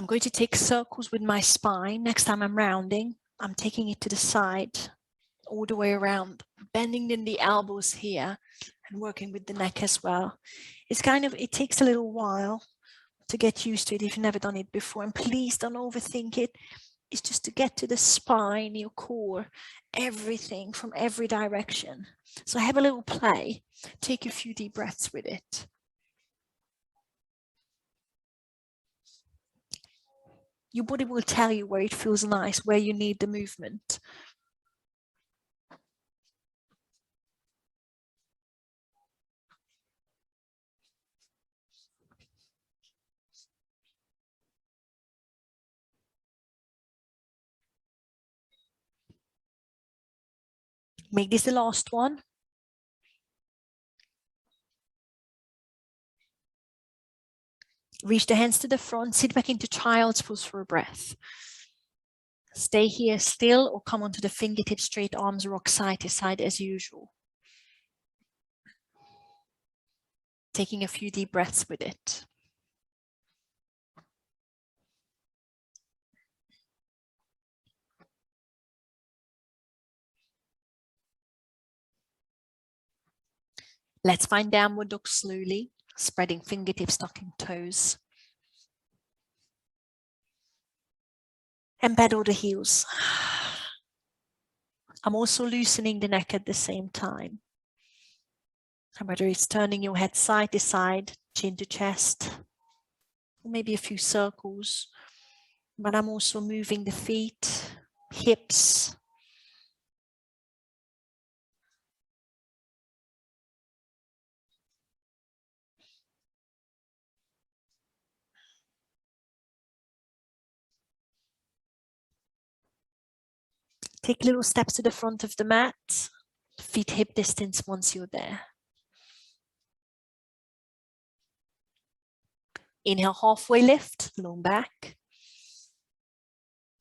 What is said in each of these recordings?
I'm going to take circles with my spine. Next time I'm rounding, I'm taking it to the side, all the way around, bending in the elbows here and working with the neck as well. It takes a little while to get used to it if you've never done it before. And please don't overthink it. It's just to get to the spine, your core, everything from every direction. So have a little play. Take a few deep breaths with it. Your body will tell you where it feels nice, where you need the movement. Make this the last one. Reach the hands to the front, sit back into child's pose for a breath. Stay here still or come onto the fingertips, straight arms, rock side to side as usual. Taking a few deep breaths with it. Let's find downward dog slowly, spreading fingertips, tucking toes. And pedal the heels. I'm also loosening the neck at the same time. And whether it's turning your head side to side, chin to chest, or maybe a few circles, but I'm also moving the feet, hips. Take little steps to the front of the mat, feet hip distance once you're there. Inhale, halfway lift, long back.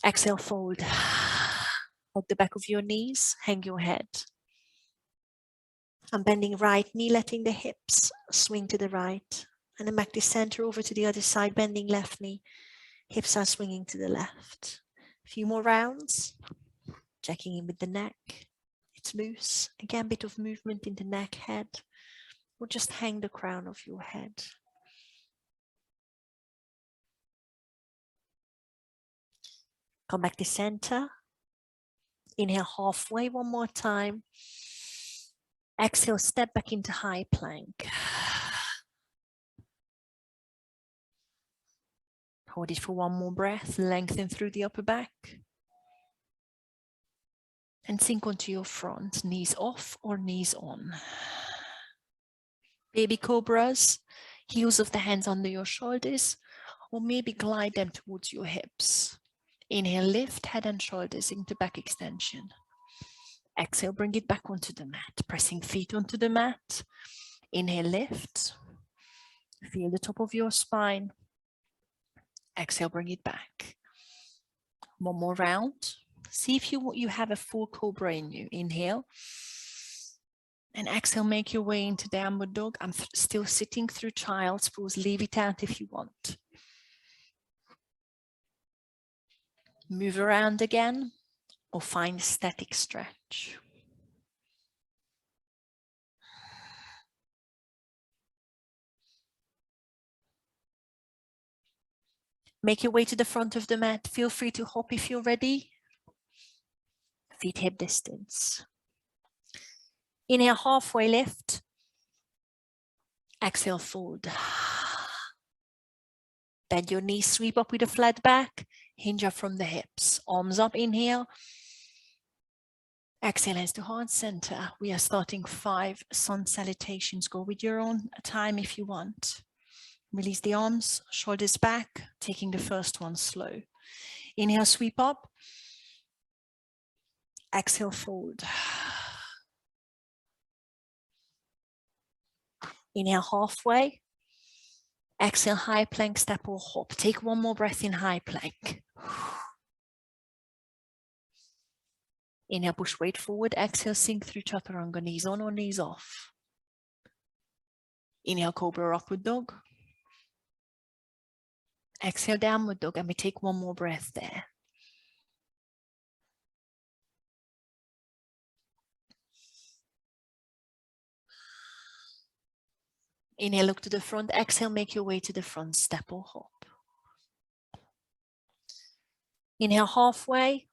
Exhale, fold. At the back of your knees, hang your head. I'm bending right knee, letting the hips swing to the right. And then back to center, over to the other side, bending left knee. Hips are swinging to the left. A few more rounds. Checking in with the neck. It's loose. Again, bit of movement in the neck, head. Or just hang the crown of your head. Come back to center. Inhale halfway one more time. Exhale, step back into high plank. Hold it for one more breath. Lengthen through the upper back. And sink onto your front. Knees off or knees on. Baby cobras. Heels of the hands under your shoulders. Or maybe glide them towards your hips. Inhale, lift head and shoulders into back extension. Exhale, bring it back onto the mat, pressing feet onto the mat. Inhale, lift. Feel the top of your spine. Exhale, bring it back. One more round. See if you have a full cobra in you. Inhale. And exhale, make your way into downward dog. I'm still sitting through child's pose. Leave it out if you want. Move around again or find a static stretch. Make your way to the front of the mat. Feel free to hop if you're ready. Feet hip distance. Inhale, halfway lift. Exhale, fold. Bend your knees, sweep up with a flat back. Hinge up from the hips. Arms up, inhale. Exhale, hands to heart center. We are starting 5 sun salutations. Go with your own time if you want. Release the arms, shoulders back, taking the first one slow. Inhale, sweep up. Exhale, fold. Inhale, halfway. Exhale, high plank, step or hop. Take one more breath in high plank. Inhale, push weight forward. Exhale, sink through chaturanga, knees on or knees off. Inhale, cobra upward dog. Exhale, downward dog, and we take one more breath there. Inhale, look to the front. Exhale, make your way to the front, step or hop. Inhale, halfway.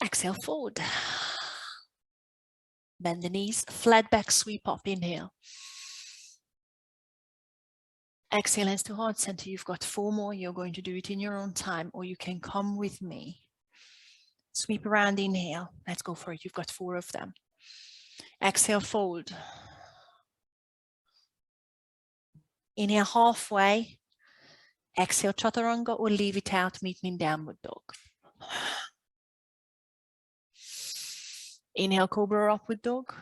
Exhale, forward. Bend the knees, flat back, sweep up, inhale. Exhale, hands to heart center. You've got 4 more. You're going to do it in your own time, or you can come with me. Sweep around, inhale. Let's go for it. You've got 4 of them. Exhale, fold. Inhale, halfway. Exhale, chaturanga, or leave it out. Meet me in downward dog. Inhale, cobra, upward dog.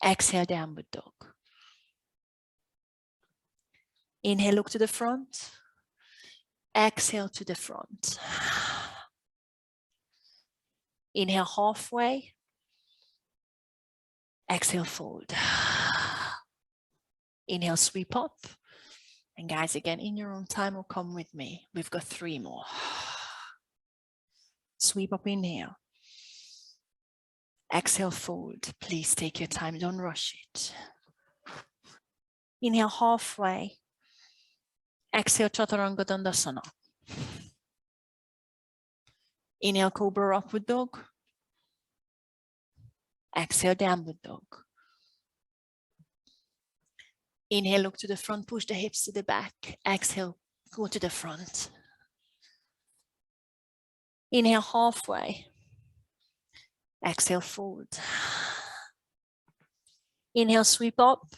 Exhale, downward dog. Inhale, look to the front. Exhale to the front. Inhale, halfway. Exhale, fold. Inhale, sweep up. And guys, again, in your own time, or come with me. We've got 3 more. Sweep up, inhale. Exhale, fold. Please take your time, don't rush it. Inhale, halfway. Exhale, chaturanga dandasana. Inhale, cobra, upward dog. Exhale, downward dog. Inhale, look to the front, push the hips to the back. Exhale, go to the front. Inhale, halfway. Exhale, forward. Inhale, sweep up.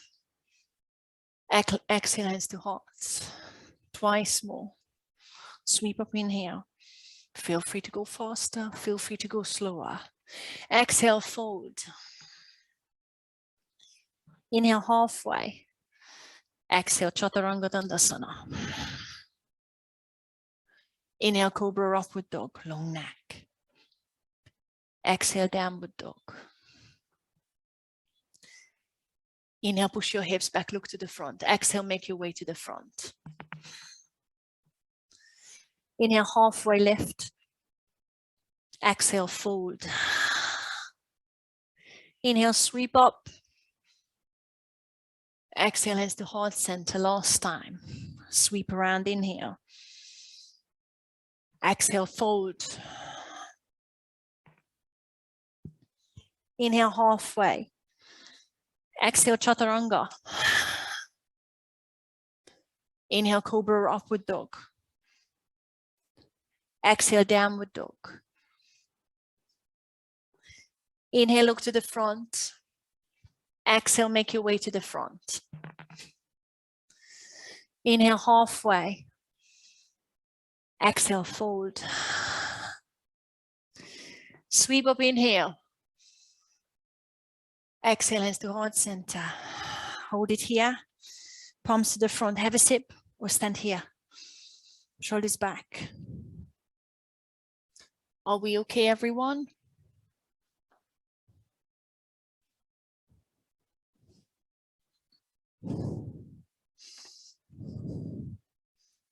Exhale, hands to heart. Twice more. Sweep up, inhale. Feel free to go faster. Feel free to go slower. Exhale, fold. Inhale, halfway. Exhale, chaturanga dandasana. Inhale, cobra, upward dog, long neck. Exhale, downward dog. Inhale, push your hips back, look to the front. Exhale, make your way to the front. Inhale, halfway lift. Exhale, fold. Inhale, sweep up. Exhale, hands to heart center, last time. Sweep around, inhale. Exhale, fold. Inhale, halfway. Exhale, chaturanga. Inhale, cobra, upward dog. Exhale, downward dog. Inhale, look to the front. Exhale, make your way to the front. Inhale, halfway. Exhale, fold. Sweep up, inhale. Exhale, hands to heart center. Hold it here. Palms to the front. Have a sip or stand here. Shoulders back. Are we okay, everyone?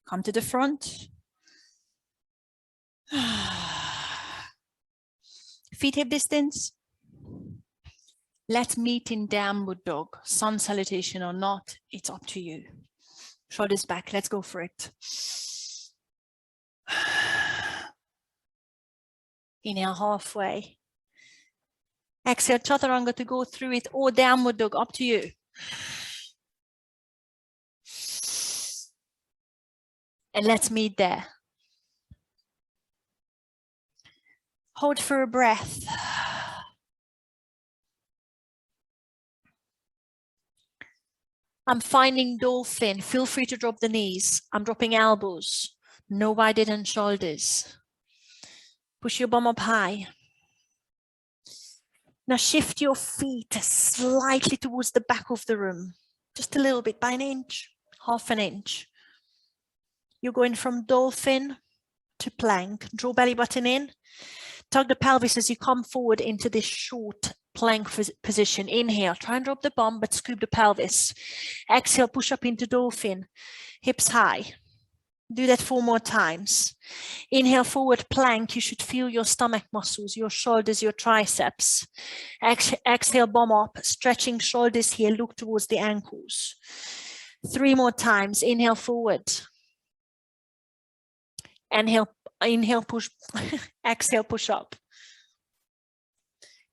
Come to the front. Feet hip distance. Let's meet in downward dog. Sun salutation or not, it's up to you. Shoulders back, let's go for it. Inhale, halfway. Exhale, chaturanga to go through it, or downward dog, up to you. And let's meet there. Hold for a breath. I'm finding dolphin. Feel free to drop the knees. I'm dropping elbows. No wide and shoulders. Push your bum up high. Now shift your feet slightly towards the back of the room. Just a little bit, by an inch, half an inch. You're going from dolphin to plank. Draw belly button in. Tug the pelvis as you come forward into this short plank position. Inhale, try and drop the bum, but scoop the pelvis. Exhale, push up into dolphin, hips high. Do that 4 more times. Inhale, forward plank. You should feel your stomach muscles, your shoulders, your triceps. Exhale, bum up, stretching shoulders here, look towards the ankles. 3 more times. Inhale, forward. Inhale, push. Exhale, push up.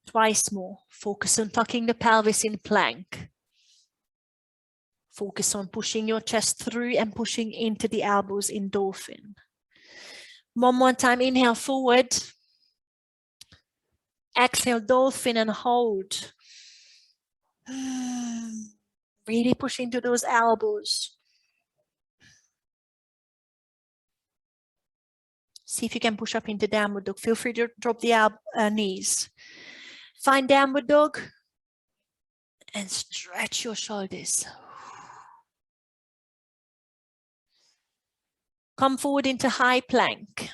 Twice more. Focus on tucking the pelvis in plank. Focus on pushing your chest through and pushing into the elbows in dolphin. 1 more time. Inhale, forward. Exhale, dolphin, and hold. Really push into those elbows. See if you can push up into downward dog. Feel free to drop the knees. Find downward dog and stretch your shoulders. Come forward into high plank.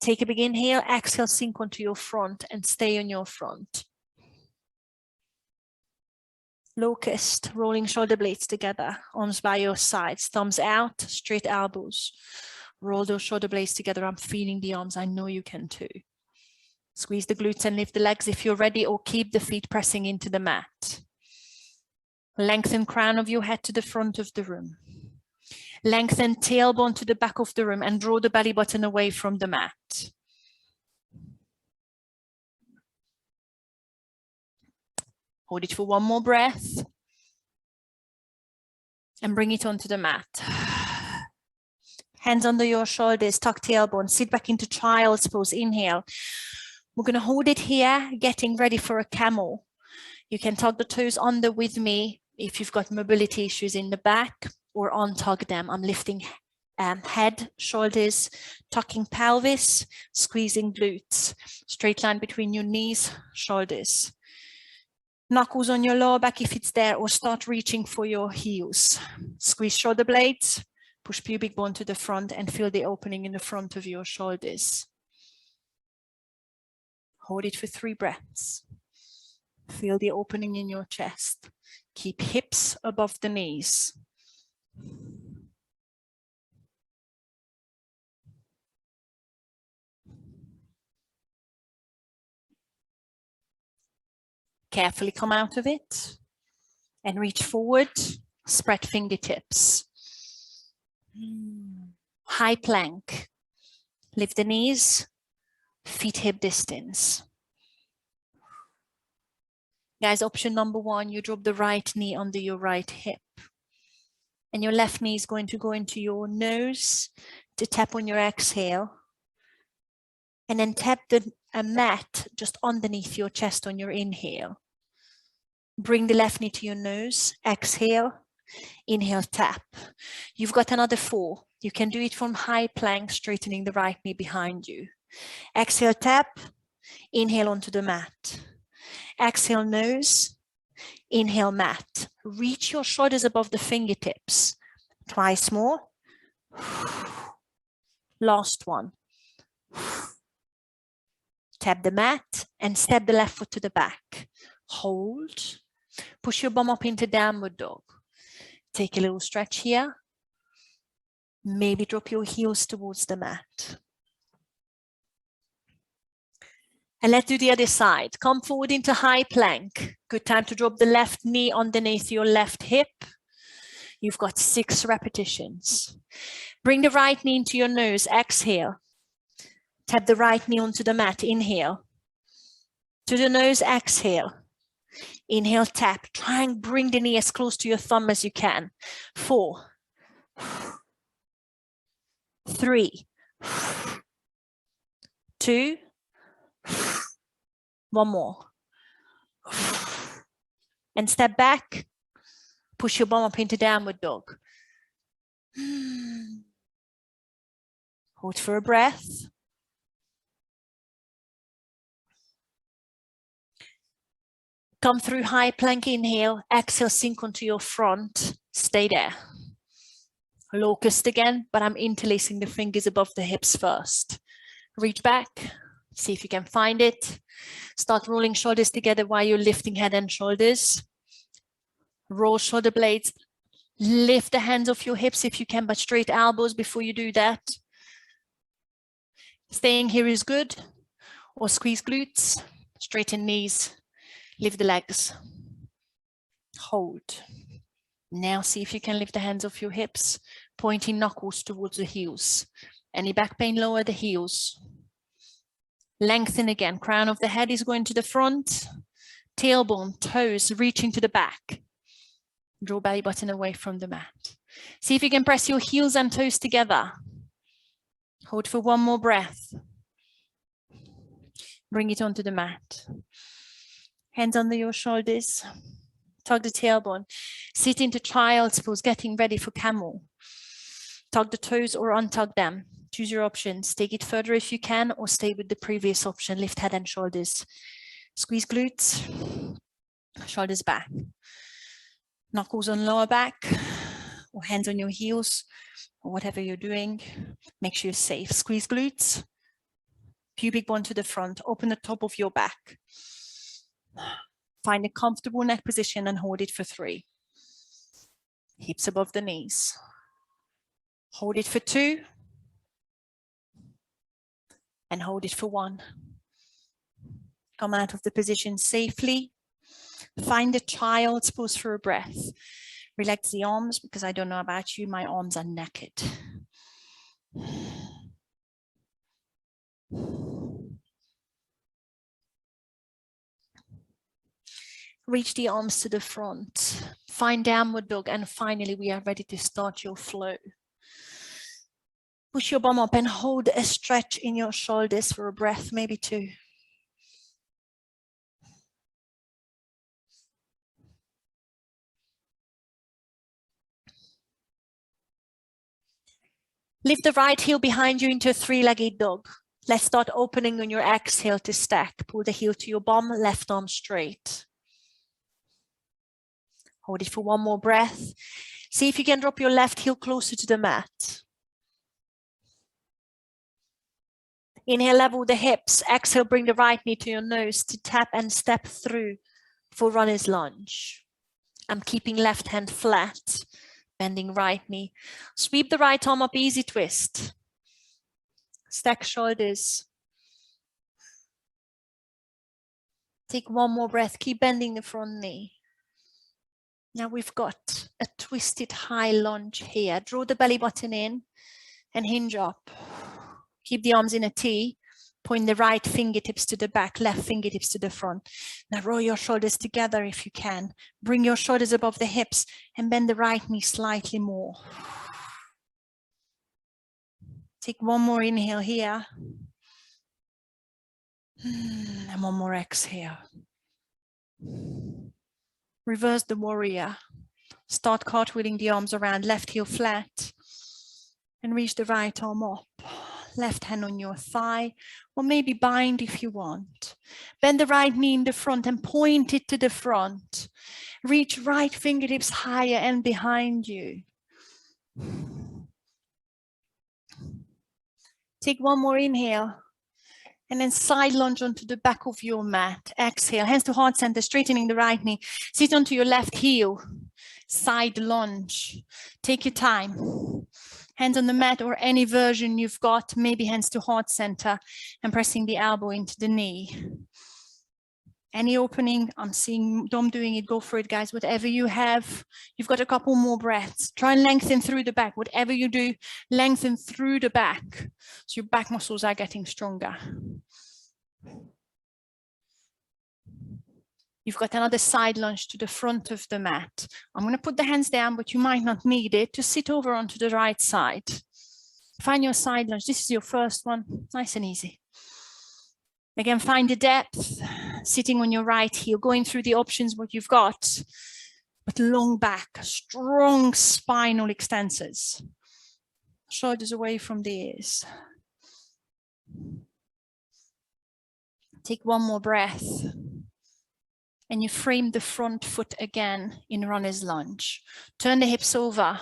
Take a big inhale, exhale, sink onto your front and stay on your front. Locust, rolling shoulder blades together, arms by your sides, thumbs out, straight elbows. Roll those shoulder blades together. I'm feeling the arms. I know you can too. Squeeze the glutes and lift the legs if you're ready, or keep the feet pressing into the mat. Lengthen crown of your head to the front of the room. Lengthen tailbone to the back of the room and draw the belly button away from the mat. Hold it for 1 more breath. And bring it onto the mat. Hands under your shoulders, tuck tailbone, sit back into child's pose. Inhale. We're going to hold it here, getting ready for a camel. You can tuck the toes under with me if you've got mobility issues in the back, or untug them. I'm lifting head, shoulders, tucking pelvis, squeezing glutes. Straight line between your knees, shoulders. Knuckles on your lower back if it's there, or start reaching for your heels. Squeeze shoulder blades, push pubic bone to the front and feel the opening in the front of your shoulders. Hold it for 3 breaths. Feel the opening in your chest. Keep hips above the knees. Carefully come out of it and reach forward, spread fingertips. High plank. Lift the knees, feet hip distance. Guys, option number 1, you drop the right knee under your right hip. And your left knee is going to go into your nose to tap on your exhale. And then tap the mat just underneath your chest on your inhale. Bring the left knee to your nose, exhale, inhale, tap. You've got another 4. You can do it from high plank, straightening the right knee behind you. Exhale, tap, inhale onto the mat. Exhale, nose, inhale, mat. Reach your shoulders above the fingertips. Twice more. Last one. Tap the mat and step the left foot to the back. Hold. Push your bum up into downward dog. Take a little stretch here. Maybe drop your heels towards the mat. And let's do the other side. Come forward into high plank. Good time to drop the left knee underneath your left hip. You've got 6 repetitions. Bring the right knee into your nose. Exhale. Tap the right knee onto the mat. Inhale. To the nose, exhale. Inhale, tap. Try and bring the knee as close to your thumb as you can. 4, 3, 2, 1 more. And step back. Push your bum up into downward dog. Hold for a breath. Come through high plank, inhale, exhale, sink onto your front, stay there. Locust again, but I'm interlacing the fingers above the hips first. Reach back, See if you can find it. Start rolling shoulders together while you're lifting head and shoulders. Roll shoulder blades. Lift the hands off your hips if you can, but straight elbows before you do that. Staying here is good. Or squeeze glutes. Straighten knees. Lift the legs. Hold. Now see if you can lift the hands off your hips, pointing knuckles towards the heels. Any back pain, lower the heels. Lengthen again. Crown of the head is going to the front. Tailbone, toes reaching to the back. Draw belly button away from the mat. See if you can press your heels and toes together. Hold for one more breath. Bring it onto the mat. Hands under your shoulders. Tug the tailbone. Sit into child's pose, getting ready for camel. Tug the toes or untug them. Choose your options. Take it further if you can, or stay with the previous option. Lift head and shoulders. Squeeze glutes. Shoulders back. Knuckles on lower back, or hands on your heels, or whatever you're doing. Make sure you're safe. Squeeze glutes. Pubic bone to the front. Open the top of your back. Find a comfortable neck position and hold it for 3. Hips above the knees. Hold it for 2. And hold it for 1. Come out of the position safely. Find a child's pose for a breath. Relax the arms, because I don't know about you, my arms are naked. Reach the arms to the front. Find downward dog, and finally we are ready to start your flow. Push your bum up and hold a stretch in your shoulders for a breath, maybe 2. Lift the right heel behind you into a 3-legged dog. Let's start opening on your exhale to stack. Pull the heel to your bum, left arm straight. Hold it for one more breath. See if you can drop your left heel closer to the mat. Inhale, level the hips. Exhale, bring the right knee to your nose to tap and step through for runner's lunge. I'm keeping left hand flat, bending right knee. Sweep the right arm up, easy twist. Stack shoulders. Take one more breath, keep bending the front knee. Now we've got a twisted high lunge here. Draw the belly button in and hinge up. Keep the arms in a T. Point the right fingertips to the back, left fingertips to the front. Now roll your shoulders together if you can. Bring your shoulders above the hips and bend the right knee slightly more. Take one more inhale here. And one more exhale. Reverse the warrior. Start cartwheeling the arms around, left heel flat. And reach the right arm up. Left hand on your thigh, or maybe bind if you want. Bend the right knee in the front and point it to the front. Reach right fingertips higher and behind you. Take one more inhale. And then side lunge onto the back of your mat. Exhale, hands to heart center, straightening the right knee. Sit onto your left heel. Side lunge. Take your time. Hands on the mat or any version you've got, maybe hands to heart center and pressing the elbow into the knee. Any opening, I'm seeing Dom doing it, go for it, guys. Whatever you have, you've got a couple more breaths. Try and lengthen through the back. Whatever you do, lengthen through the back. So your back muscles are getting stronger. You've got another side lunge to the front of the mat. I'm going to put the hands down, but you might not need it. Just sit over onto the right side. Find your side lunge. This is your first one. Nice and easy. Again, find the depth. Sitting on your right heel, going through the options, what you've got. But long back, strong spinal extensors. Shoulders away from the ears. Take one more breath. And you frame the front foot again in runner's lunge. Turn the hips over.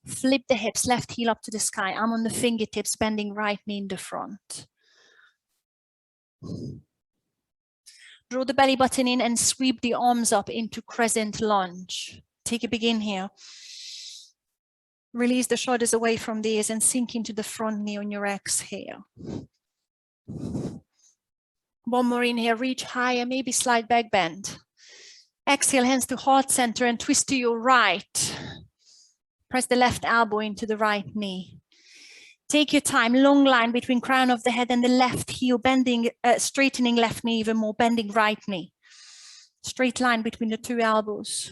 Flip the hips, left heel up to the sky. I'm on the fingertips, bending right knee in the front. Draw the belly button in and sweep the arms up into crescent lunge. Take a big inhale. Release the shoulders away from the ears and sink into the front knee on your exhale. One more inhale, reach higher, maybe slight back bend. Exhale, hands to heart center and twist to your right. Press the left elbow into the right knee. Take your time, long line between crown of the head and the left heel, bending, straightening left knee even more, bending right knee. Straight line between the two elbows.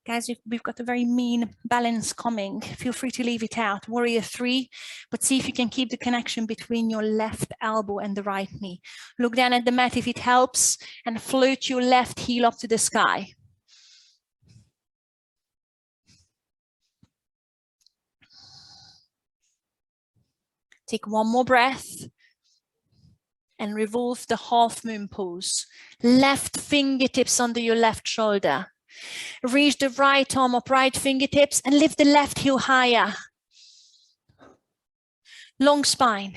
Guys, we've got a very mean balance coming. Feel free to leave it out. Warrior 3, but see if you can keep the connection between your left elbow and the right knee. Look down at the mat if it helps and float your left heel up to the sky. Take one more breath and revolve the half moon pose. Left fingertips under your left shoulder. Reach the right arm up, right fingertips, and lift the left heel higher. Long spine.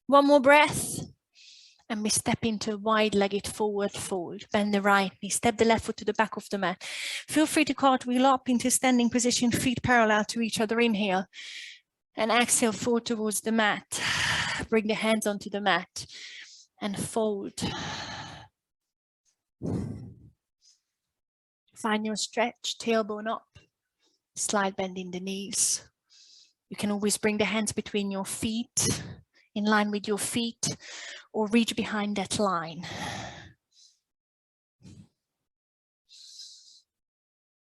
One more breath. And we step into a wide-legged forward fold. Bend the right knee, step the left foot to the back of the mat. Feel free to cartwheel up into standing position, feet parallel to each other. Inhale. And exhale, fold towards the mat. Bring the hands onto the mat and fold. Find your stretch, tailbone up, slide bending the knees. You can always bring the hands between your feet, in line with your feet, or reach behind that line.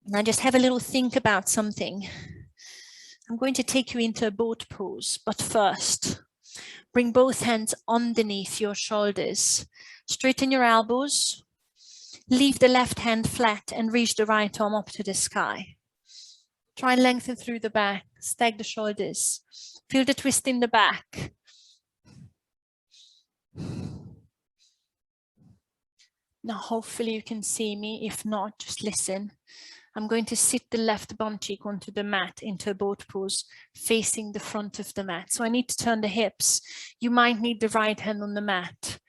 Now just have a little think about something. I'm going to take you into a boat pose, but first, bring both hands underneath your shoulders. Straighten your elbows. Leave the left hand flat and reach the right arm up to the sky. Try and lengthen through the back, stack the shoulders. Feel the twist in the back. Now, hopefully you can see me. If not, just listen. I'm going to sit the left bum cheek onto the mat into a boat pose, facing the front of the mat. So I need to turn the hips. You might need the right hand on the mat.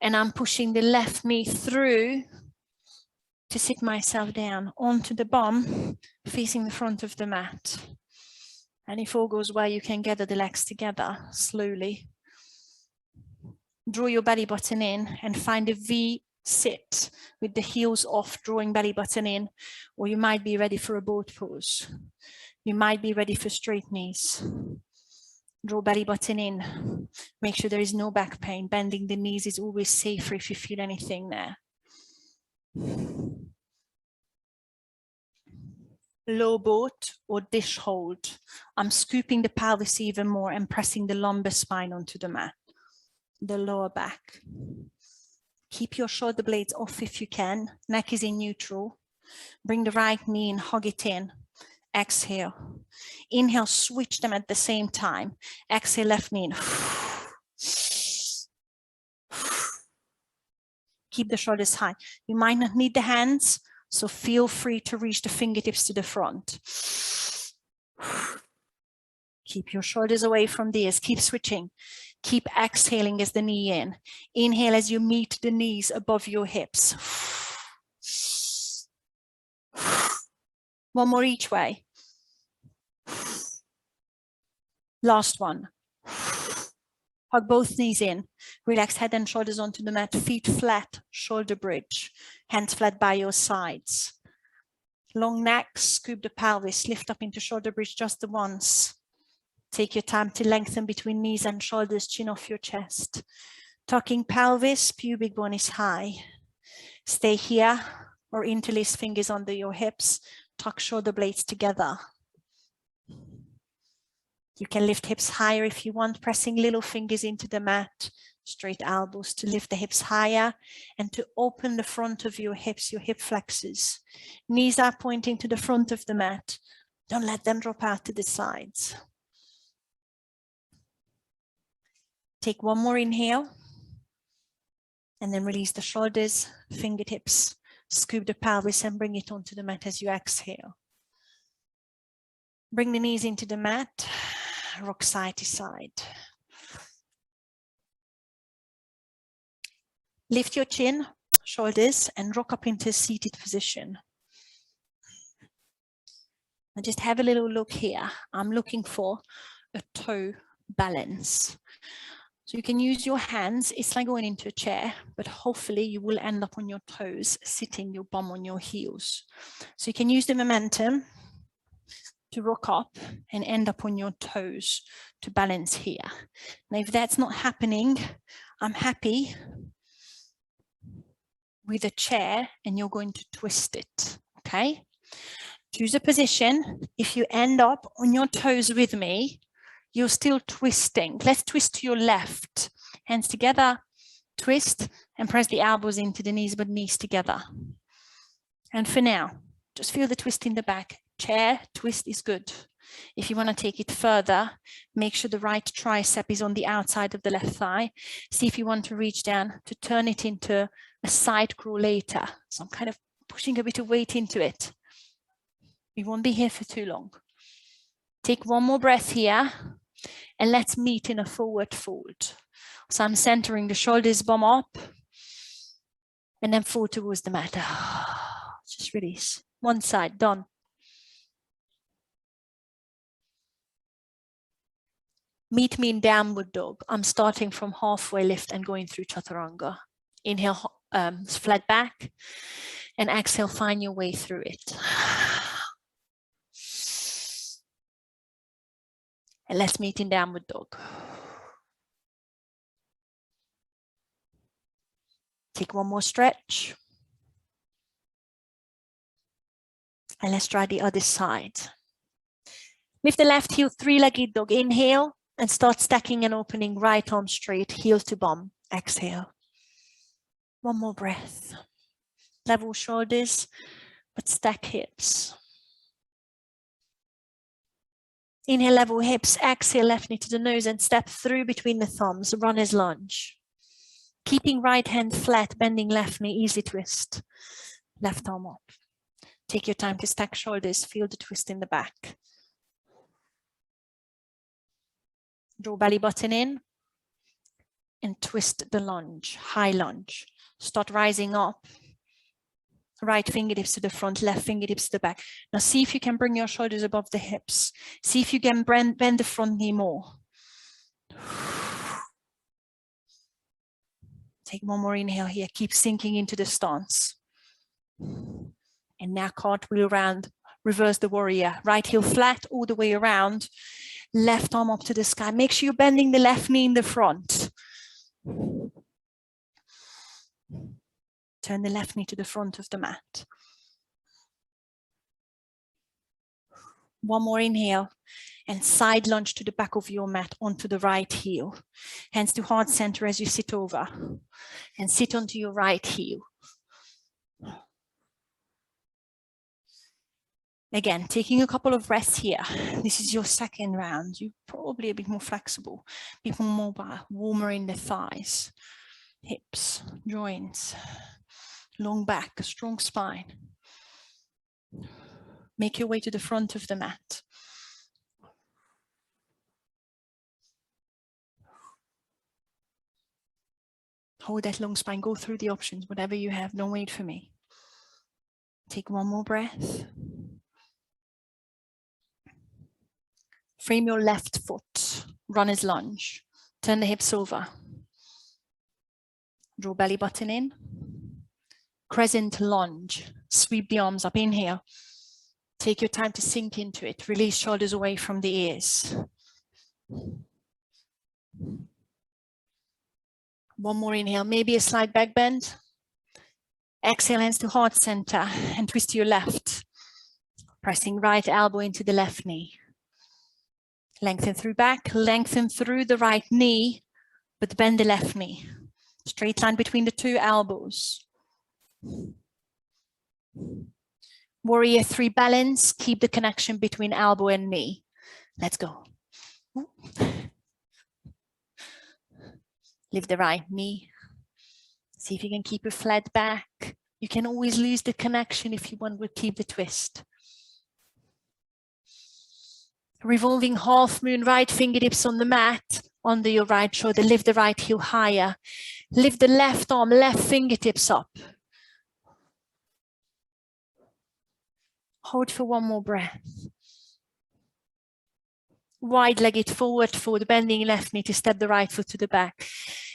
And I'm pushing the left knee through to sit myself down onto the bum, facing the front of the mat. And if all goes well, you can gather the legs together slowly. Draw your belly button in and find a V sit with the heels off, drawing belly button in, or you might be ready for a boat pose. You might be ready for straight knees. Draw belly button in. Make sure there is no back pain. Bending the knees is always safer if you feel anything there. Low boat or dish hold. I'm scooping the pelvis even more and pressing the lumbar spine onto the mat, the lower back. Keep your shoulder blades off if you can. Neck is in neutral. Bring the right knee and hug it in. Exhale. Inhale, switch them at the same time. Exhale, left knee in. Keep the shoulders high. You might not need the hands, so feel free to reach the fingertips to the front. Keep your shoulders away from the ears. Keep switching. Keep exhaling as the knee in. Inhale as you meet the knees above your hips. One more each way. Last one. Hug both knees in. Relax head and shoulders onto the mat. Feet flat, shoulder bridge. Hands flat by your sides. Long neck, scoop the pelvis. Lift up into shoulder bridge just the once. Take your time to lengthen between knees and shoulders, chin off your chest. Tucking pelvis, pubic bone is high. Stay here or interlace fingers under your hips. Tuck shoulder blades together. You can lift hips higher if you want, pressing little fingers into the mat. Straight elbows to lift the hips higher and to open the front of your hips, your hip flexors. Knees are pointing to the front of the mat. Don't let them drop out to the sides. Take one more inhale and then release the shoulders, fingertips, scoop the pelvis and bring it onto the mat as you exhale. Bring the knees into the mat, rock side to side. Lift your chin, shoulders, and rock up into a seated position. And just have a little look here. I'm looking for a toe balance. So you can use your hands. It's like going into a chair, but hopefully you will end up on your toes, sitting your bum on your heels. So you can use the momentum to rock up and end up on your toes to balance here. Now, if that's not happening, I'm happy with a chair and you're going to twist it, okay? Choose a position. If you end up on your toes with me, you're still twisting. Let's twist to your left. Hands together, twist, and press the elbows into the knees, but knees together. And for now, just feel the twist in the back. Chair, twist is good. If you want to take it further, make sure the right tricep is on the outside of the left thigh. See if you want to reach down to turn it into a side crawl later. So I'm kind of pushing a bit of weight into it. We won't be here for too long. Take one more breath here and let's meet in a forward fold. So I'm centering the shoulders, bum up, and then fall towards the mat. Just release. One side, done. Meet me in downward dog. I'm starting from halfway lift and going through chaturanga. Inhale, flat back, and exhale, find your way through it. And let's meet in downward dog. Take one more stretch. And let's try the other side. Lift the left heel, three-legged dog. Inhale and start stacking and opening right arm straight, heel to bum. Exhale. One more breath. Level shoulders, but stack hips. Inhale, level hips. Exhale, left knee to the nose and step through between the thumbs. Runner's lunge. Keeping right hand flat, bending left knee, easy twist. Left arm up. Take your time to stack shoulders, feel the twist in the back. Draw belly button in and twist the lunge, high lunge. Start rising up. Right fingertips to the front, left fingertips to the back. Now see if you can bring your shoulders above the hips. See if you can bend the front knee more. Take one more inhale here. Keep sinking into the stance. And now cartwheel around, reverse the warrior. Right heel flat all the way around. Left arm up to the sky. Make sure you're bending the left knee in the front. Turn the left knee to the front of the mat. One more inhale and side lunge to the back of your mat onto the right heel. Hands to heart center as you sit over and sit onto your right heel. Again, taking a couple of breaths here. This is your second round. You're probably a bit more flexible, a bit more mobile, warmer in the thighs, hips, joints, long back, strong spine. Make your way to the front of the mat. Hold that long spine, go through the options, whatever you have, don't wait for me. Take one more breath. Frame your left foot, runner's lunge. Turn the hips over. Draw belly button in. Crescent lunge, sweep the arms up, inhale. Take your time to sink into it. Release shoulders away from the ears. One more inhale, maybe a slight back bend. Exhale, hands to heart center and twist to your left. Pressing right elbow into the left knee. Lengthen through back, lengthen through the right knee, but bend the left knee. Straight line between the two elbows. Warrior 3 balance, keep the connection between elbow and knee. Let's go. Lift the right knee. See if you can keep it flat back. You can always lose the connection if you want to keep the twist. Revolving half moon, right fingertips on the mat. under your right shoulder. Lift the right heel higher. Lift the left arm, left fingertips up. Hold for one more breath. Wide-legged forward fold, bending left knee to step the right foot to the back.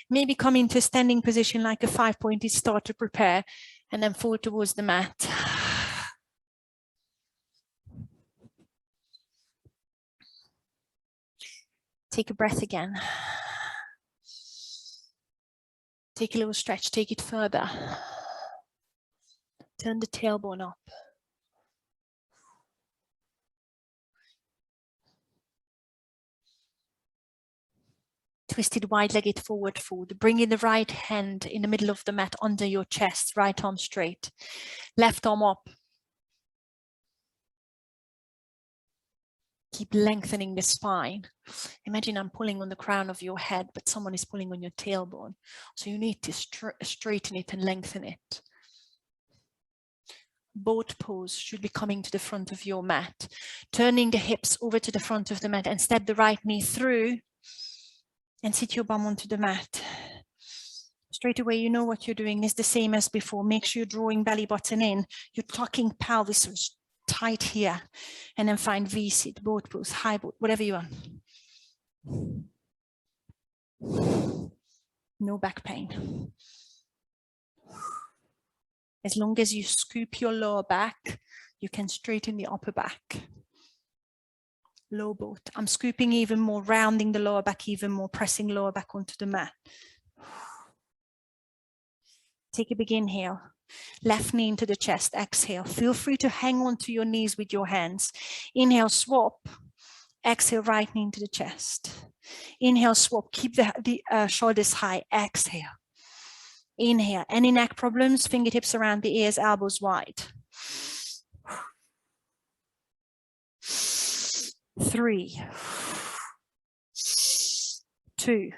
Maybe come into a standing position like a 5-pointed star to prepare, and then fall towards the mat. Take a breath again. Take a little stretch, take it further. Turn the tailbone up. Twisted wide-legged forward fold. Bringing the right hand in the middle of the mat under your chest, right arm straight. Left arm up. Keep lengthening the spine. Imagine I'm pulling on the crown of your head, but someone is pulling on your tailbone. So you need to straighten it and lengthen it. Boat pose should be coming to the front of your mat. Turning the hips over to the front of the mat and step the right knee through and sit your bum onto the mat. Straight away, you know what you're doing is the same as before. Make sure you're drawing belly button in. You're tucking pelvis tight here. And then find V-sit, boat pose, high boat, whatever you want. No back pain. As long as you scoop your lower back, you can straighten the upper back. Low boat. I'm scooping even more, rounding the lower back even more, pressing lower back onto the mat. Take a big inhale. Left knee into the chest, exhale. Feel free to hang on to your knees with your hands. Inhale, swap. Exhale, right knee into the chest. Inhale, swap. Keep the shoulders high. Exhale. Inhale. Any neck problems? Fingertips around the ears, elbows wide. 3, 2.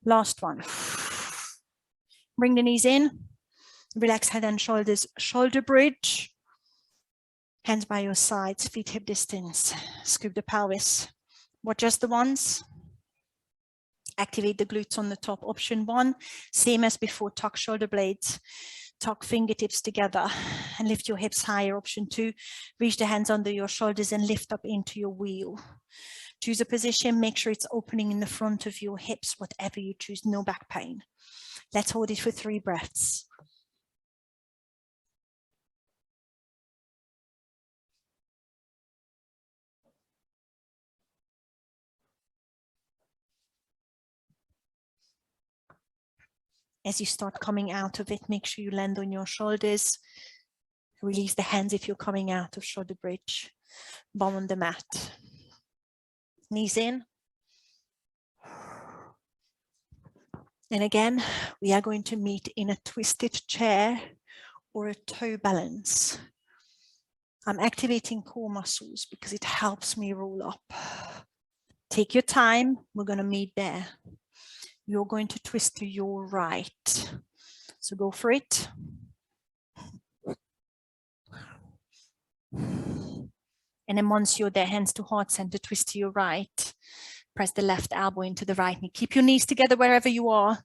Last one. Bring the knees in. Relax head and shoulders. Shoulder bridge. Hands by your sides, feet hip distance. Scoop the pelvis. What, just the ones? Activate the glutes on the top. Option 1, same as before, tuck shoulder blades, tuck fingertips together and lift your hips higher. Option 2, reach the hands under your shoulders and lift up into your wheel. Choose a position, make sure it's opening in the front of your hips, whatever you choose, no back pain. Let's hold it for 3 breaths. As you start coming out of it, make sure you land on your shoulders. Release the hands if you're coming out of shoulder bridge. Bum on the mat. Knees in. And again, we are going to meet in a twisted chair or a toe balance. I'm activating core muscles because it helps me roll up. Take your time. We're going to meet there. You're going to twist to your right. So go for it. And then once you're there, hands to heart center, twist to your right. Press the left elbow into the right knee. Keep your knees together wherever you are.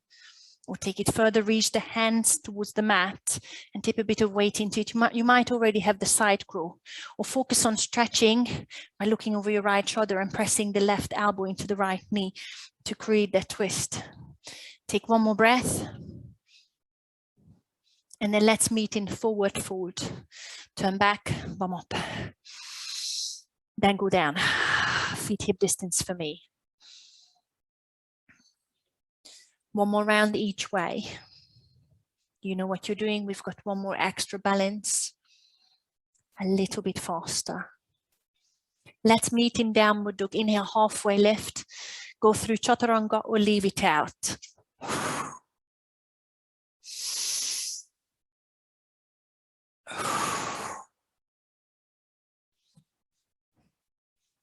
Or take it further, reach the hands towards the mat and tip a bit of weight into it. You might already have the side crawl. Or focus on stretching by looking over your right shoulder and pressing the left elbow into the right knee to create that twist. Take one more breath. And then let's meet in forward fold. Turn back, bum up. Then go down. Feet hip distance for me. One more round each way. You know what you're doing. We've got one more extra balance. A little bit faster. Let's meet in downward dog. Inhale, halfway lift. Go through chaturanga or leave it out.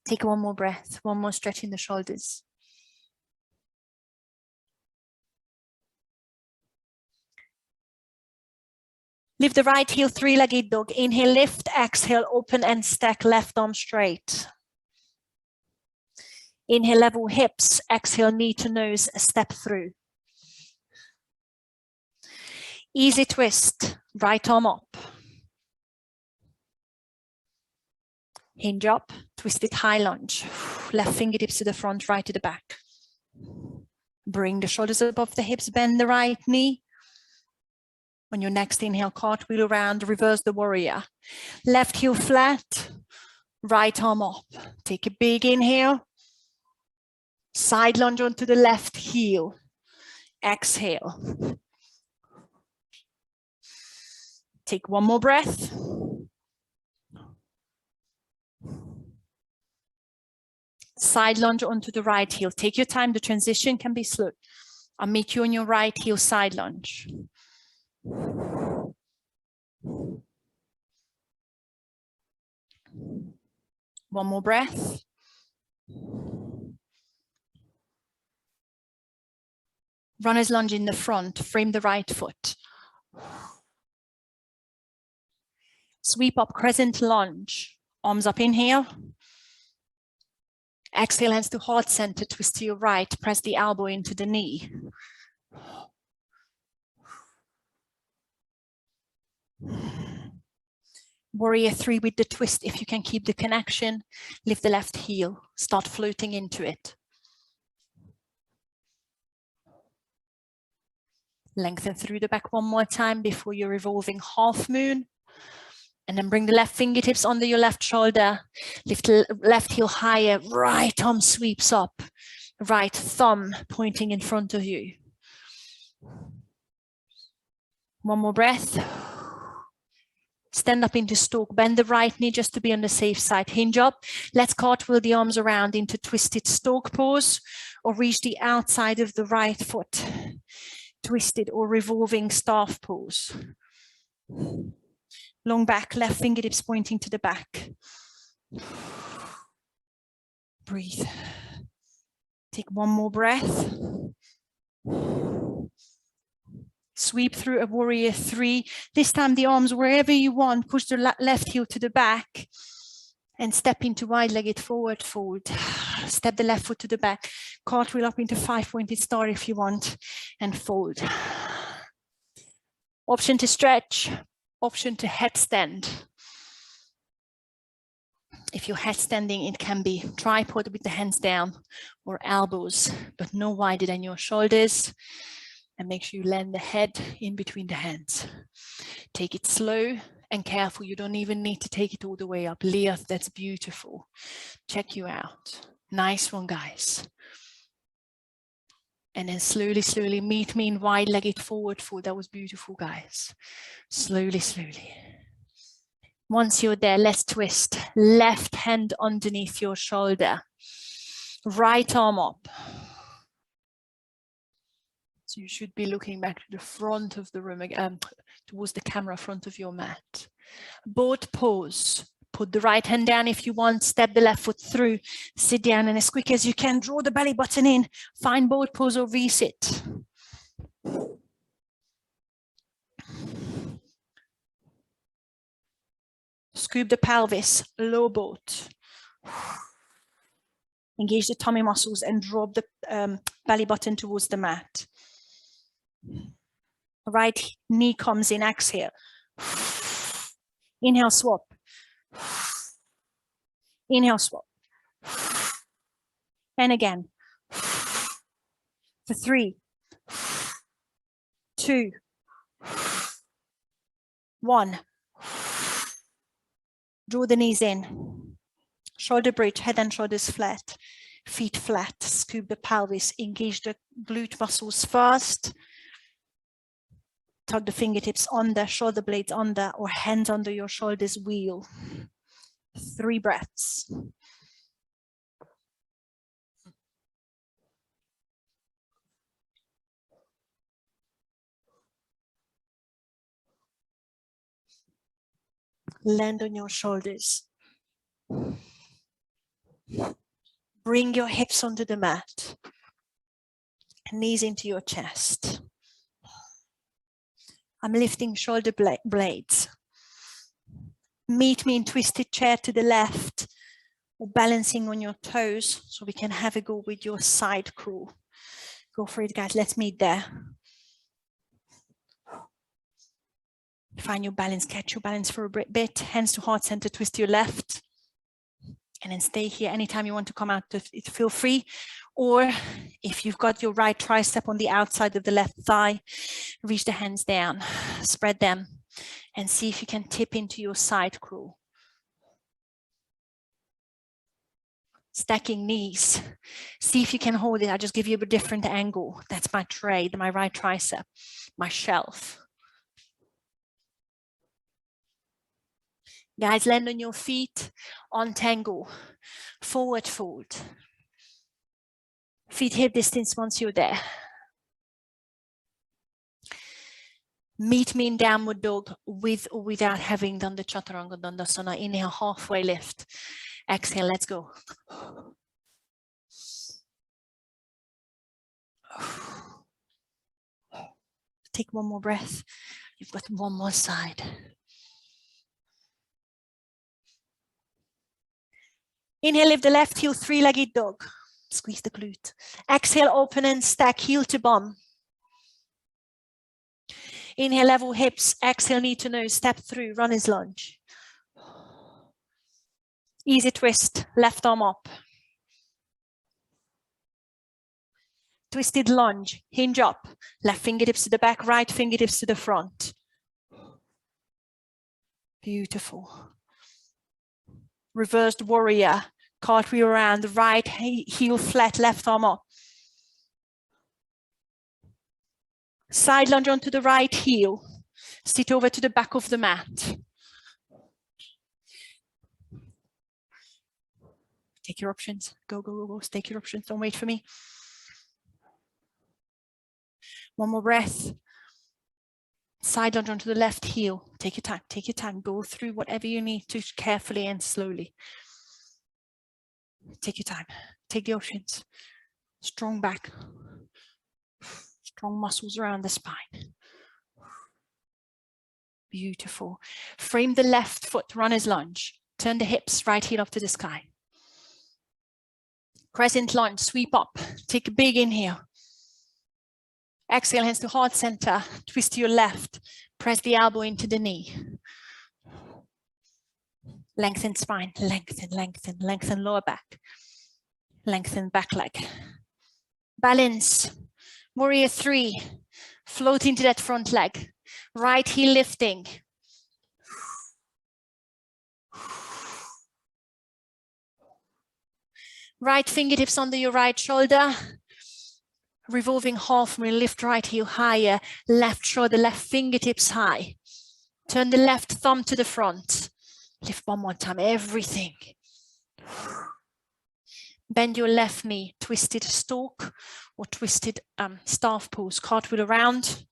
Take one more breath. One more stretch in the shoulders. Lift the right heel, 3-legged dog. Inhale, lift, exhale, open and stack left arm straight. Inhale, level hips. Exhale, knee to nose, step through. Easy twist, right arm up. Hinge up, twisted high lunge. Left fingertips to the front, right to the back. Bring the shoulders above the hips, bend the right knee. On your next inhale, cartwheel around, reverse the warrior. Left heel flat, right arm up. Take a big inhale. Side lunge onto the left heel. Exhale. Take one more breath. Side lunge onto the right heel. Take your time. The transition can be slow. I'll meet you on your right heel side lunge. One more breath. Runner's lunge in the front. Frame the right foot. Sweep up, crescent lunge. Arms up, inhale. Exhale, hands to heart center, twist to your right. Press the elbow into the knee. Warrior 3 with the twist. If you can keep the connection, lift the left heel. Start floating into it. Lengthen through the back one more time before your revolving half moon. And then bring the left fingertips under your left shoulder. Lift left heel higher. Right arm sweeps up. Right thumb pointing in front of you. One more breath. Stand up into stalk. Bend the right knee just to be on the safe side. Hinge up. Let's cartwheel the arms around into twisted stalk pose or reach the outside of the right foot. Twisted or revolving staff pose. Long back, left fingertips pointing to the back. Breathe. Take one more breath. Sweep through a warrior 3. This time the arms wherever you want. Push the left heel to the back and step into wide-legged forward fold. Step the left foot to the back. Cartwheel up into 5-pointed star if you want and fold. Option to stretch. Option to headstand. If you're headstanding, it can be tripod with the hands down or elbows, but no wider than your shoulders. And make sure you land the head in between the hands. Take it slow and careful. You don't even need to take it all the way up. Leah, that's beautiful. Check you out. Nice one, guys. And then slowly, slowly meet me in wide-legged forward fold. That was beautiful, guys. Slowly, slowly. Once you're there, let's twist. Left hand underneath your shoulder. Right arm up. So you should be looking back to the front of the room, towards the camera, front of your mat. Boat pose. Put the right hand down if you want. Step the left foot through. Sit down and as quick as you can, draw the belly button in. Find boat pose or resit. Scoop the pelvis, low boat. Engage the tummy muscles and drop the belly button towards the mat. Right knee comes in, exhale. Inhale, swap. Inhale, swap. And again. For 3, 2, 1. Draw the knees in. Shoulder bridge, head and shoulders flat. Feet flat. Scoop the pelvis. Engage the glute muscles first. Tug the fingertips under, shoulder blades under, or hands under your shoulders, wheel. 3 breaths. Land on your shoulders. Bring your hips onto the mat. Knees into your chest. I'm lifting shoulder blades. Meet me in twisted chair to the left or balancing on your toes, so we can have a go with your side crawl. Go for it, guys. Let's meet there. Find your balance, catch your balance for a bit. Hands to heart center, twist to your left. And then stay here. Anytime you want to come out, feel free. Or if you've got your right tricep on the outside of the left thigh, reach the hands down, spread them, and see if you can tip into your side crawl. Stacking knees. See if you can hold it. I'll just give you a different angle. That's my tray, my right tricep, my shelf. Guys, land on your feet, untangle, forward fold. Feet hip distance once you're there. Meet me in downward dog with or without having done the Chaturanga Dandasana. Inhale, halfway lift. Exhale, let's go. Take one more breath. You've got one more side. Inhale, lift the left heel, three-legged dog. Squeeze the glute. Exhale, open and stack, heel to bum. Inhale, level hips. Exhale, knee to nose. Step through, runner's lunge. Easy twist, left arm up. Twisted lunge, hinge up. Left fingertips to the back, right fingertips to the front. Beautiful. Reversed warrior, cartwheel around, right heel flat, left arm up. Side lunge onto the right heel. Sit over to the back of the mat. Take your options. Go, go, go, go. Take your options. Don't wait for me. One more breath. Side lunge onto the left heel. Take your time. Take your time. Go through whatever you need to carefully and slowly. Take your time. Take the options. Strong back. Strong muscles around the spine. Beautiful. Frame the left foot, runner's lunge. Turn the hips, right heel up to the sky. Crescent lunge, sweep up. Take a big inhale. Exhale, hands to heart center. Twist to your left. Press the elbow into the knee. Lengthen spine, lengthen, lengthen, lengthen lower back. Lengthen back leg. Balance. Warrior 3. Float into that front leg. Right heel lifting. Right fingertips under your right shoulder. Revolving half moon, lift right heel higher. Left shoulder, left fingertips high. Turn the left thumb to the front. Lift one more time, everything. Bend your left knee, twisted stalk or twisted staff pose. Cartwheel around.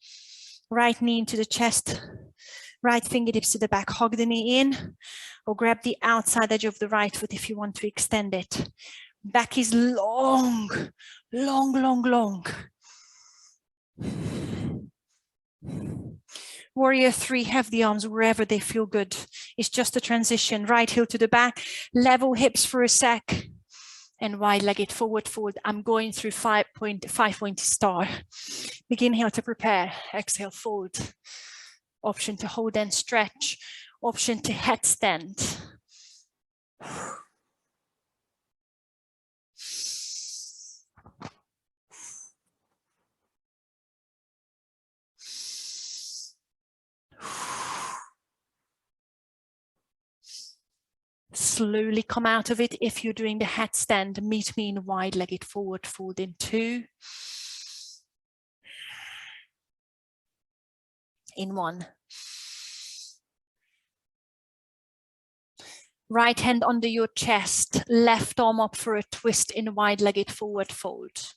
Right knee into the chest. Right fingertips to the back. Hug the knee in or grab the outside edge of the right foot if you want to extend it. Back is long, long, long, long. Warrior 3, have the arms wherever they feel good. It's just a transition. Right heel to the back, level hips for a sec, and wide-legged forward fold. I'm going through 5-point star. Begin here to prepare. Exhale, fold. Option to hold and stretch. Option to headstand. Slowly come out of it. If you're doing the headstand, meet me in wide-legged forward fold in 2. In 1. Right hand under your chest, left arm up for a twist in wide-legged forward fold.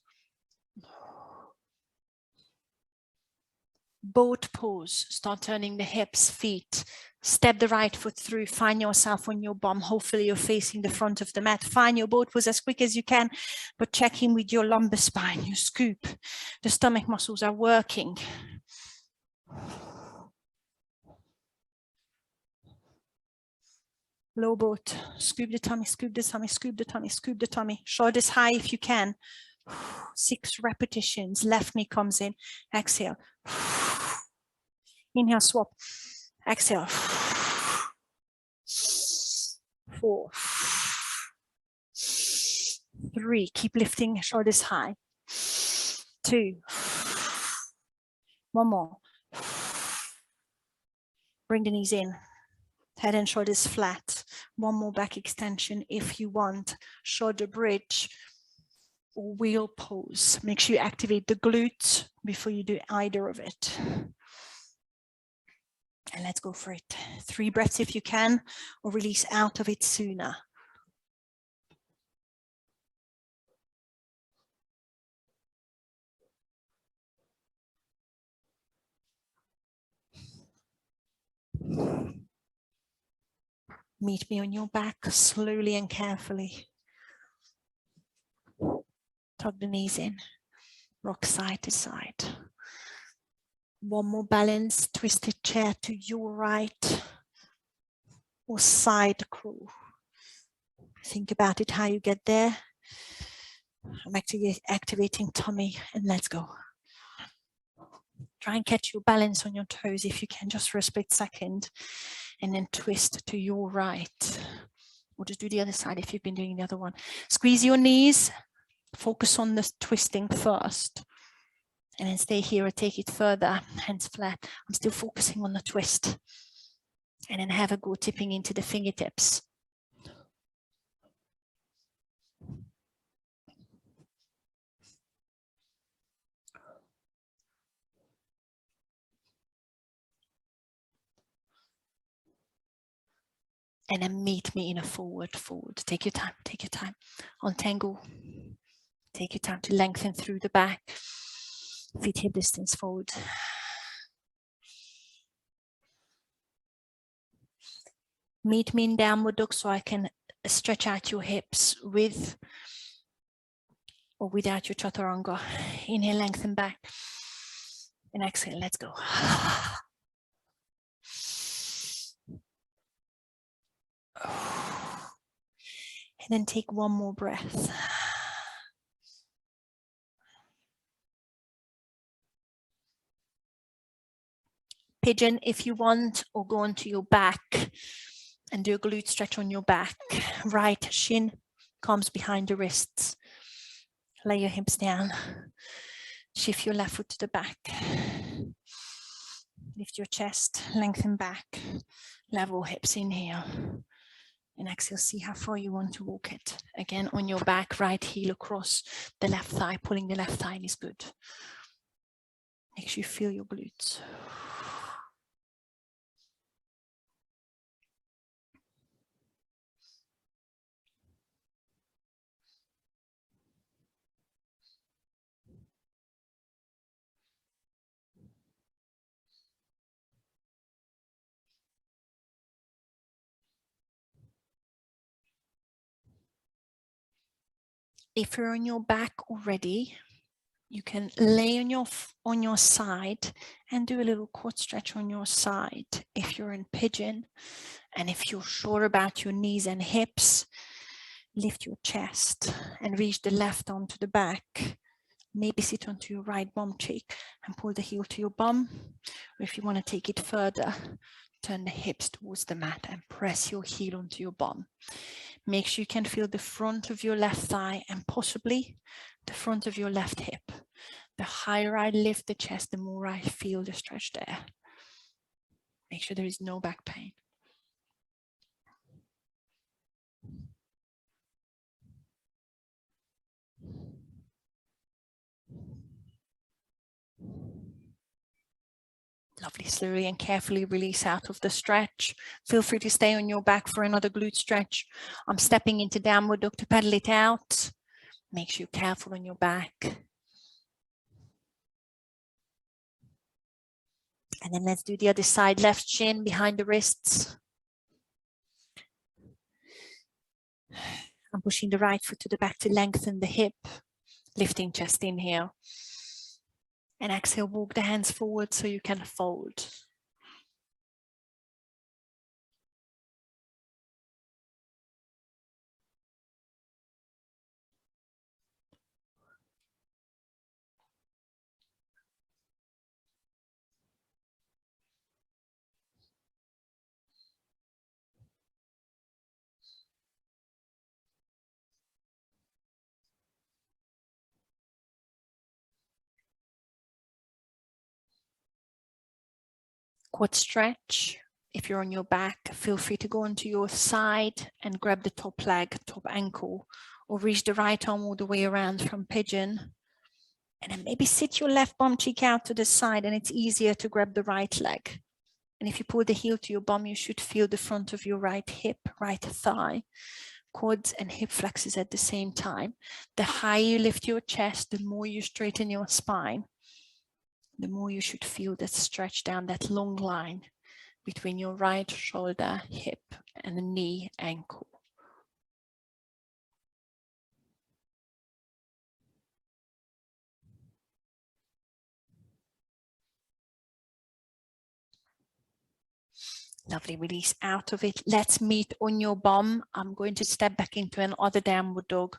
Boat pose, start turning the hips, feet. Step the right foot through, find yourself on your bum. Hopefully you're facing the front of the mat. Find your boat pose as quick as you can, but check in with your lumbar spine, your scoop. The stomach muscles are working. Low boat, scoop the tummy, scoop the tummy, scoop the tummy, scoop the tummy. Shoulders high if you can. 6 repetitions. Left knee comes in. Exhale. Inhale, swap. Exhale. 4, 3. Keep lifting, shoulders high. 2. 1 more. Bring the knees in. Head and shoulders flat. 1 more back extension if you want. Shoulder bridge or wheel pose. Make sure you activate the glutes before you do either of it. And let's go for it. 3 breaths if you can, or release out of it sooner. Meet me on your back slowly and carefully. Tuck the knees in. Rock side to side. 1 more balance, twisted chair to your right or side crawl. Think about it, how you get there. I'm actually activating tummy, and let's go. Try and catch your balance on your toes if you can, just for a split second, and then twist to your right. Or just do the other side if you've been doing the other one. Squeeze your knees, focus on the twisting first. And then stay here or take it further, hands flat. I'm still focusing on the twist. And then have a go tipping into the fingertips. And then meet me in a forward. Take your time, take your time. Untangle. Take your time to lengthen through the back. Feet hip distance forward. Meet me in downward dog so I can stretch out your hips with or without your chaturanga. Inhale, lengthen back. And exhale, let's go. And then take 1 more breath. Pigeon if you want, or go onto your back and do a glute stretch on your back. Right shin comes behind the wrists. Lay your hips down. Shift your left foot to the back. Lift your chest, lengthen back. Level hips, inhale. And exhale, see how far you want to walk it. Again, on your back, right heel across the left thigh. Pulling the left thigh is good. Make sure you feel your glutes. If you're on your back already, you can lay on your side and do a little quad stretch on your side if you're in pigeon. And if you're sure about your knees and hips, lift your chest and reach the left arm to the back. Maybe sit onto your right bum cheek and pull the heel to your bum. Or if you want to take it further, turn the hips towards the mat and press your heel onto your bum. Make sure you can feel the front of your left thigh and possibly the front of your left hip. The higher I lift the chest, the more I feel the stretch there. Make sure there is no back pain. Lovely. Slowly and carefully release out of the stretch. Feel free to stay on your back for another glute stretch. I'm stepping into downward dog to pedal it out. Make sure you're careful on your back. And then let's do the other side. Left shin behind the wrists. I'm pushing the right foot to the back to lengthen the hip. Lifting chest, inhale. And exhale, walk the hands forward so you can fold. Quad stretch. If you're on your back, feel free to go onto your side and grab the top leg, top ankle, or reach the right arm all the way around from pigeon. And then maybe sit your left bum cheek out to the side, and it's easier to grab the right leg. And if you pull the heel to your bum, you should feel the front of your right hip, right thigh, quads and hip flexors at the same time. The higher you lift your chest, the more you straighten your spine, the more you should feel that stretch down that long line between your right shoulder, hip, and the knee, ankle. Lovely, release out of it. Let's meet on your bum. I'm going to step back into another downward dog.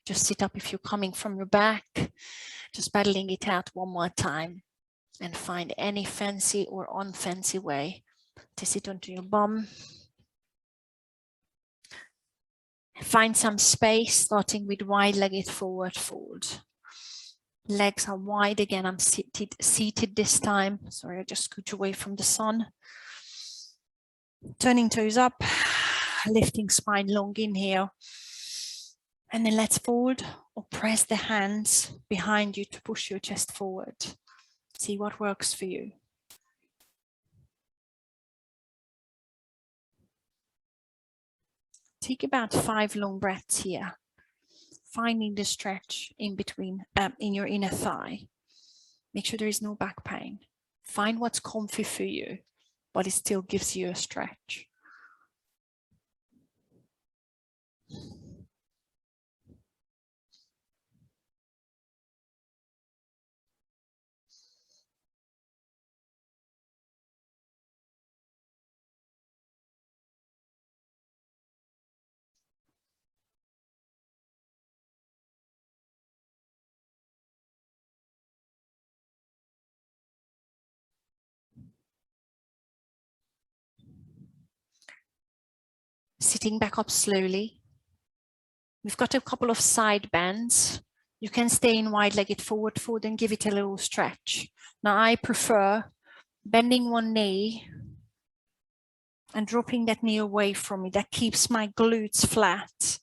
Just sit up if you're coming from your back. Just paddling it out one more time and find any fancy or unfancy way to sit onto your bum. Find some space, starting with wide-legged forward fold. Legs are wide again. I'm seated this time. Sorry, I just scooch away from the sun. Turning toes up, lifting spine long inhale. And then let's fold or press the hands behind you to push your chest forward. See what works for you. Take about 5 long breaths here, finding the stretch in between, in your inner thigh. Make sure there is no back pain. Find what's comfy for you, but it still gives you a stretch. Sitting back up slowly. We've got a couple of side bends. You can stay in wide-legged forward fold and give it a little stretch. Now I prefer bending one knee and dropping that knee away from me. That keeps my glutes flat.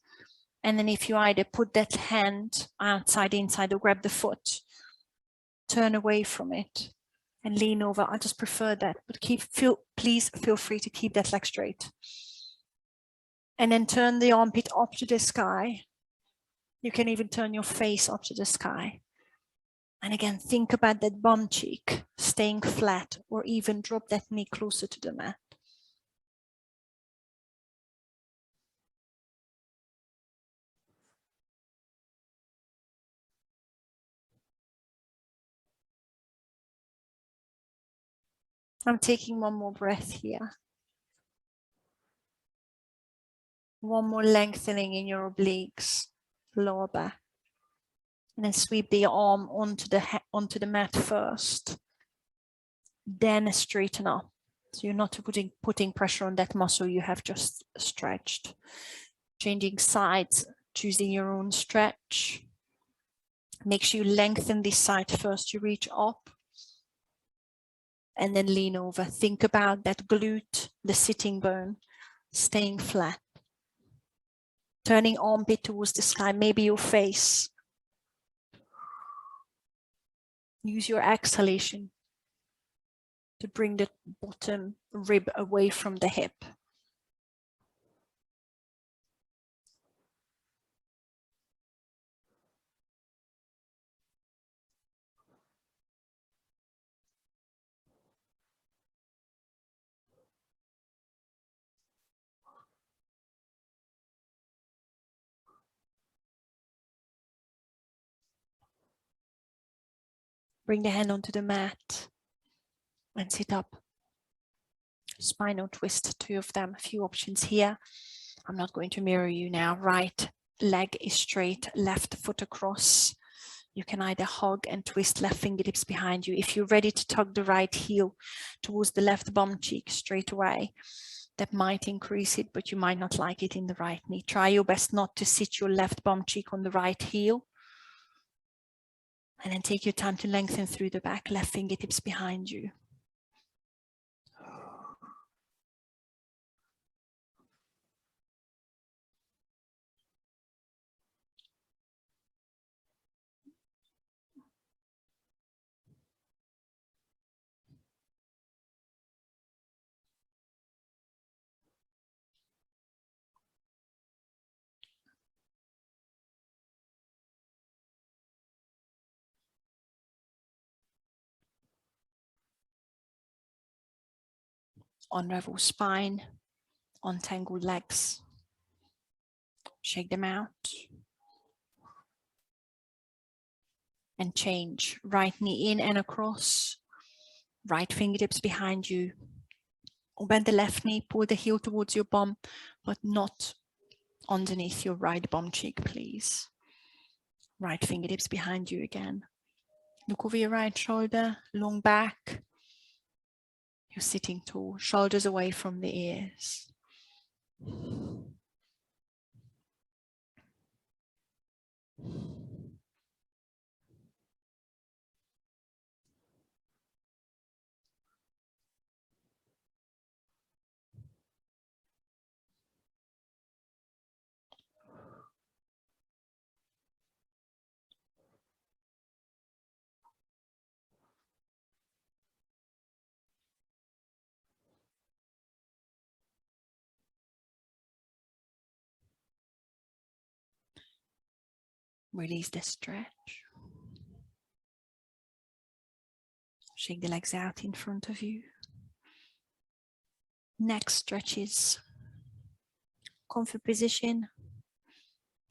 And then if you either put that hand outside, inside, or grab the foot, turn away from it and lean over. I just prefer that, but please feel free to keep that leg straight. And then turn the armpit up to the sky. You can even turn your face up to the sky. And again, think about that bum cheek staying flat, or even drop that knee closer to the mat. I'm taking one more breath here. One more lengthening in your obliques, lower back. And then sweep the arm onto the mat first. Then straighten up. So you're not putting pressure on that muscle you have just stretched. Changing sides, choosing your own stretch. Make sure you lengthen this side first. You reach up and then lean over. Think about that glute, the sitting bone, staying flat. Turning armpit towards the sky, maybe your face. Use your exhalation to bring the bottom rib away from the hip. Bring the hand onto the mat and sit up. Spinal twist, 2 of them, a few options here. I'm not going to mirror you now. Right leg is straight, left foot across. You can either hug and twist left fingertips behind you. If you're ready to tug the right heel towards the left bum cheek straight away, that might increase it, but you might not like it in the right knee. Try your best not to sit your left bum cheek on the right heel. And then take your time to lengthen through the back, left fingertips behind you. Unravel spine, untangle legs, shake them out. And change. Right knee in and across, right fingertips behind you. Or bend the left knee, pull the heel towards your bum, but not underneath your right bum cheek, please. Right fingertips behind you again. Look over your right shoulder, long back. You're sitting tall, shoulders away from the ears. Release the stretch. Shake the legs out in front of you. Neck stretches. Comfy position.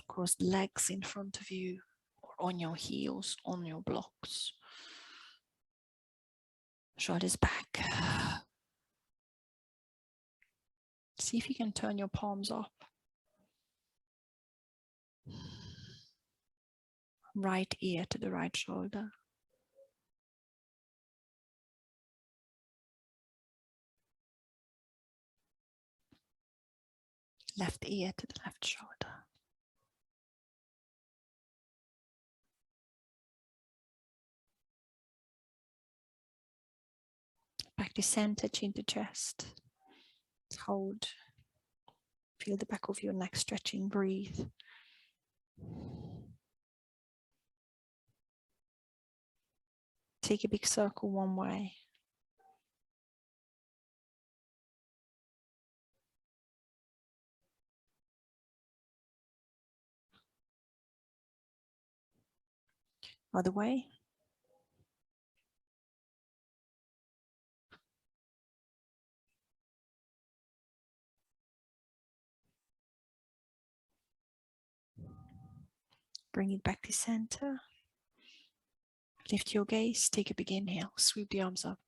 Cross the legs in front of you or on your heels, on your blocks. Shoulders back. See if you can turn your palms up. Right ear to the right shoulder. Left ear to the left shoulder. Back to center, chin to chest. Hold. Feel the back of your neck stretching, breathe. Take a big circle one way. Other way. Bring it back to center. Lift your gaze, take a big inhale, sweep the arms up.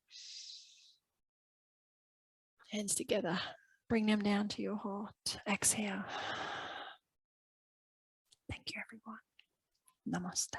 Hands together, bring them down to your heart. Exhale. Thank you, everyone. Namaste.